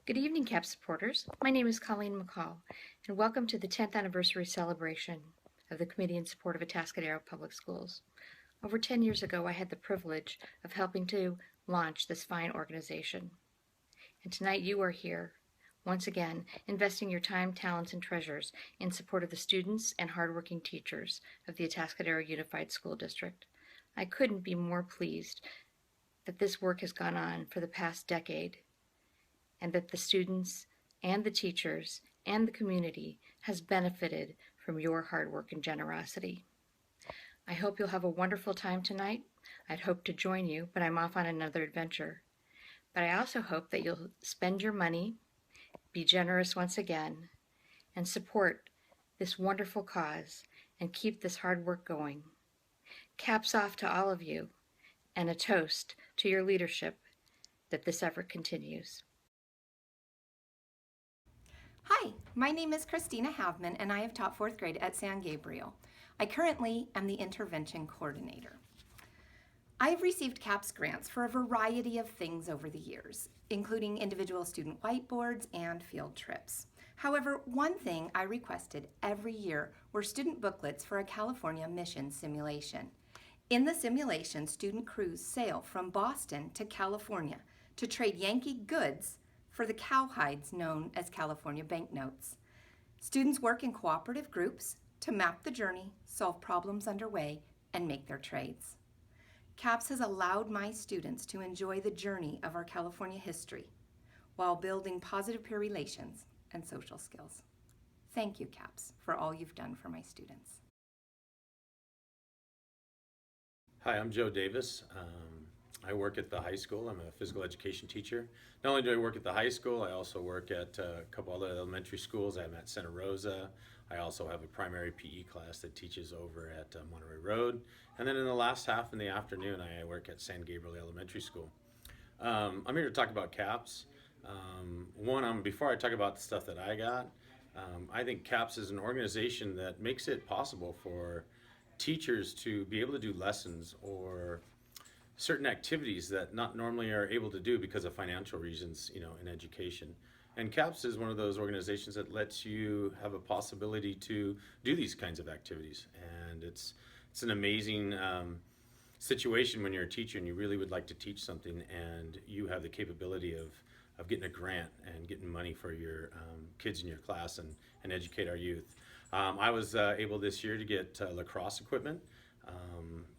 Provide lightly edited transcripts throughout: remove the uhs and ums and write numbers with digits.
Good evening, CAP supporters. My name is Colleen McCall, and welcome to the 10th anniversary celebration of the Committee in Support of Atascadero Public Schools. Over 10 years ago, I had the privilege of helping to launch this fine organization. And tonight you are here, once again, investing your time, talents, and treasures in support of the students and hardworking teachers of the Atascadero Unified School District. I couldn't be more pleased that this work has gone on for the past decade, and that the students and the teachers and the community has benefited from your hard work and generosity. I hope you'll have a wonderful time tonight. I'd hope to join you, but I'm off on another adventure. But I also hope that you'll spend your money, be generous once again, and support this wonderful cause and keep this hard work going. Caps off to all of you, and a toast to your leadership that this effort continues. Hi, my name is Christina Havman and I have taught 4th grade at San Gabriel. I currently am the intervention coordinator. I have received CAPS grants for a variety of things over the years, including individual student whiteboards and field trips. However, one thing I requested every year were student booklets for a California mission simulation. In the simulation, student crews sail from Boston to California to trade Yankee goods for the cowhides known as California banknotes. Students work in cooperative groups to map the journey, solve problems underway, and make their trades. CAPS has allowed my students to enjoy the journey of our California history while building positive peer relations and social skills. Thank you, CAPS, for all you've done for my students. Hi, I'm Joe Davis. I work at the high school. I'm a physical education teacher. Not only do I work at the high school, I also work at a couple other elementary schools. I'm at Santa Rosa. I also have a primary PE class that teaches over at Monterey Road. And then in the last half in the afternoon, I work at San Gabriel Elementary School. I'm here to talk about CAPS. Before I talk about the stuff that I got, I think CAPS is an organization that makes it possible for teachers to be able to do lessons or certain activities that not normally are able to do because of financial reasons, in education. And CAPS is one of those organizations that lets you have a possibility to do these kinds of activities. And it's an amazing situation when you're a teacher and you really would like to teach something and you have the capability of getting a grant and getting money for your kids in your class and educate our youth. I was able this year to get lacrosse equipment.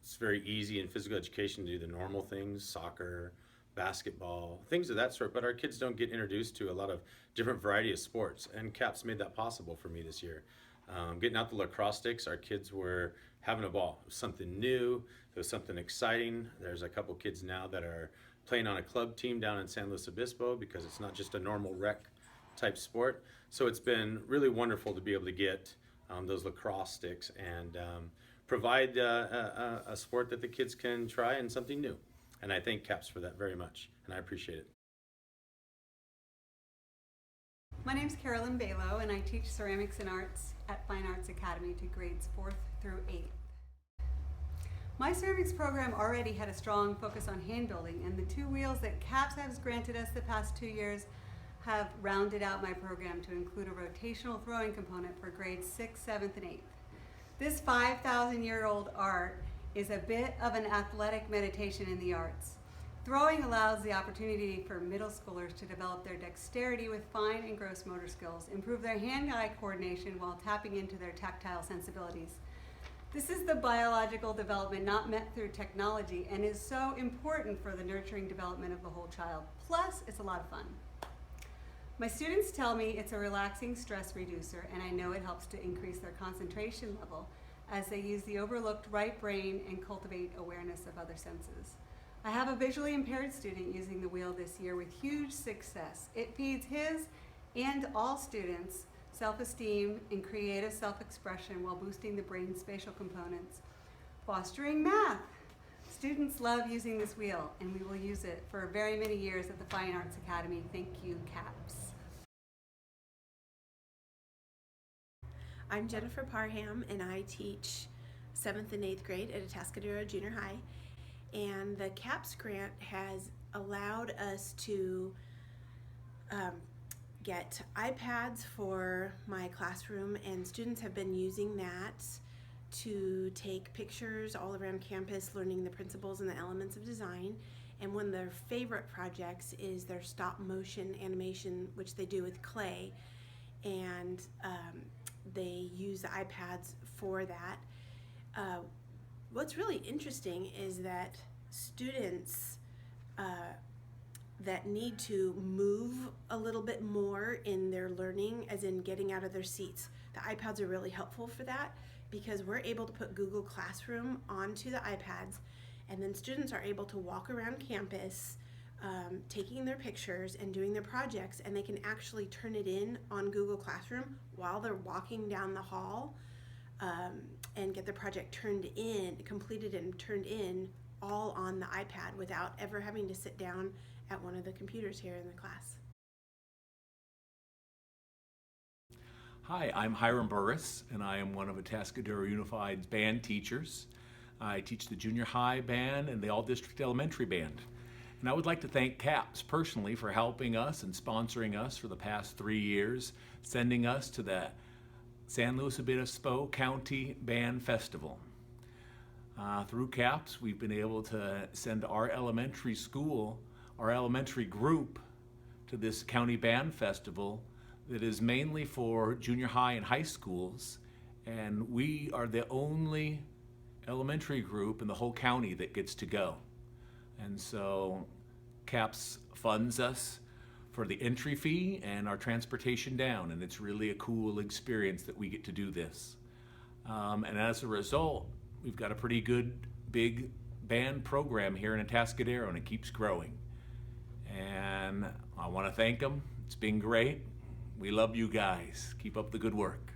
It's very easy in physical education to do the normal things, soccer, basketball, things of that sort, but our kids don't get introduced to a lot of different variety of sports, and CAPS made that possible for me this year. Getting out the lacrosse sticks, our kids were having a ball. It was something new, it was something exciting. There's a couple kids now that are playing on a club team down in San Luis Obispo because it's not just a normal rec type sport. So it's been really wonderful to be able to get those lacrosse sticks and provide a sport that the kids can try and something new. And I thank CAPS for that very much, and I appreciate it. My name's Carolyn Balo, and I teach ceramics and arts at Fine Arts Academy to grades 4th through 8th. My ceramics program already had a strong focus on hand building, and the 2 wheels that CAPS has granted us the past 2 years have rounded out my program to include a rotational throwing component for grades 6th, 7th, and 8th. This 5,000-year-old art is a bit of an athletic meditation in the arts. Throwing allows the opportunity for middle schoolers to develop their dexterity with fine and gross motor skills, improve their hand-eye coordination while tapping into their tactile sensibilities. This is the biological development not met through technology and is so important for the nurturing development of the whole child. Plus, it's a lot of fun. My students tell me it's a relaxing stress reducer, and I know it helps to increase their concentration level as they use the overlooked right brain and cultivate awareness of other senses. I have a visually impaired student using the wheel this year with huge success. It feeds his and all students self-esteem and creative self-expression while boosting the brain's spatial components, fostering math. Students love using this wheel, and we will use it for very many years at the Fine Arts Academy. Thank you, CAPS. I'm Jennifer Parham, and I teach 7th and 8th grade at Atascadero Junior High. And the CAPS grant has allowed us to get iPads for my classroom, and students have been using that to take pictures all around campus, learning the principles and the elements of design. And one of their favorite projects is their stop motion animation, which they do with clay, and they use the iPads for that. What's really interesting is that students that need to move a little bit more in their learning, as in getting out of their seats, the iPads are really helpful for that, because we're able to put Google Classroom onto the iPads, and then students are able to walk around campus taking their pictures and doing their projects, and they can actually turn it in on Google Classroom while they're walking down the hall, and get their project completed and turned in, all on the iPad without ever having to sit down at one of the computers here in the class. Hi, I'm Hiram Burris, and I am one of Atascadero Unified's band teachers. I teach the junior high band and the all-district elementary band. And I would like to thank CAPS personally for helping us and sponsoring us for the past 3 years, sending us to the San Luis Obispo County Band Festival. Through CAPS, we've been able to send our elementary group to this county band festival that is mainly for junior high and high schools, and we are the only elementary group in the whole county that gets to go. And so CAPS funds us for the entry fee and our transportation down, and it's really a cool experience that we get to do this. And as a result, we've got a pretty good big band program here in Atascadero, and it keeps growing. And I want to thank them. It's been great. We love you guys. Keep up the good work.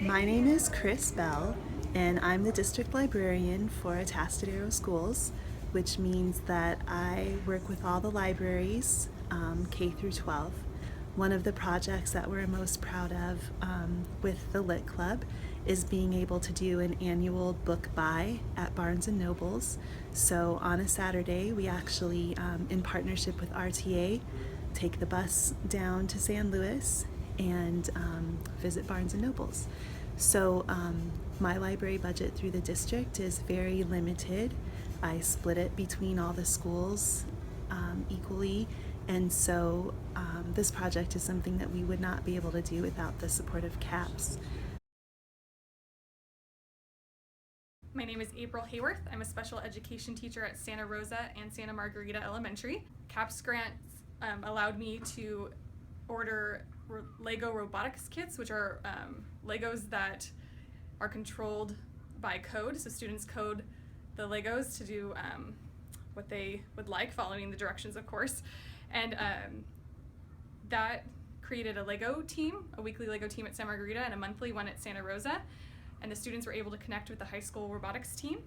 My name is Chris Bell, and I'm the district librarian for Atascadero Schools, which means that I work with all the libraries, K through 12. One of the projects that we're most proud of with the Lit Club is being able to do an annual book buy at Barnes & Nobles. So on a Saturday, we actually, in partnership with RTA, take the bus down to San Luis and visit Barnes & Nobles. So my library budget through the district is very limited. I split it between all the schools equally, and so this project is something that we would not be able to do without the support of CAPS. My name is April Hayworth. I'm a special education teacher at Santa Rosa and Santa Margarita Elementary. CAPS grants allowed me to order Lego robotics kits, which are Legos that are controlled by code. So students code the Legos to do what they would like, following the directions, of course. And that created a Lego team, a weekly Lego team at Santa Margarita and a monthly one at Santa Rosa. And the students were able to connect with the high school robotics team.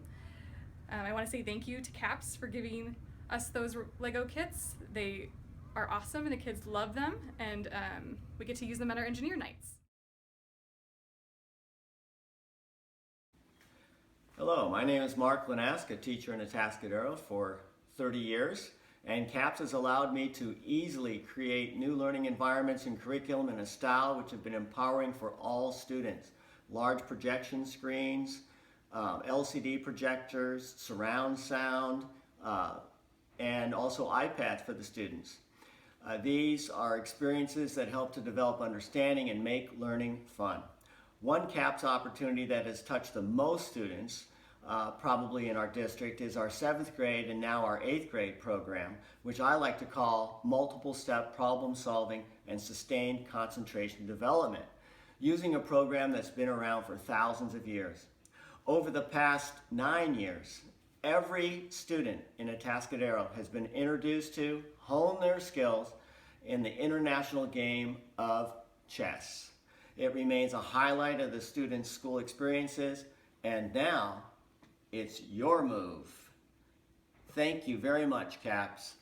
I want to say thank you to CAPS for giving us those Lego kits. They are awesome and the kids love them, and we get to use them at our engineer nights. Hello, my name is Mark Lanask, a teacher in Atascadero for 30 years, and CAPS has allowed me to easily create new learning environments and curriculum in a style which have been empowering for all students. Large projection screens, LCD projectors, surround sound, and also iPads for the students. These are experiences that help to develop understanding and make learning fun. One CAPS opportunity that has touched the most students, probably in our district, is our 7th grade and now our 8th grade program, which I like to call multiple step problem solving and sustained concentration development, using a program that's been around for thousands of years. Over the past 9 years, every student in Atascadero has been introduced to, hone their skills in the international game of chess. It remains a highlight of the students' school experiences, and now it's your move. Thank you very much, CAPS.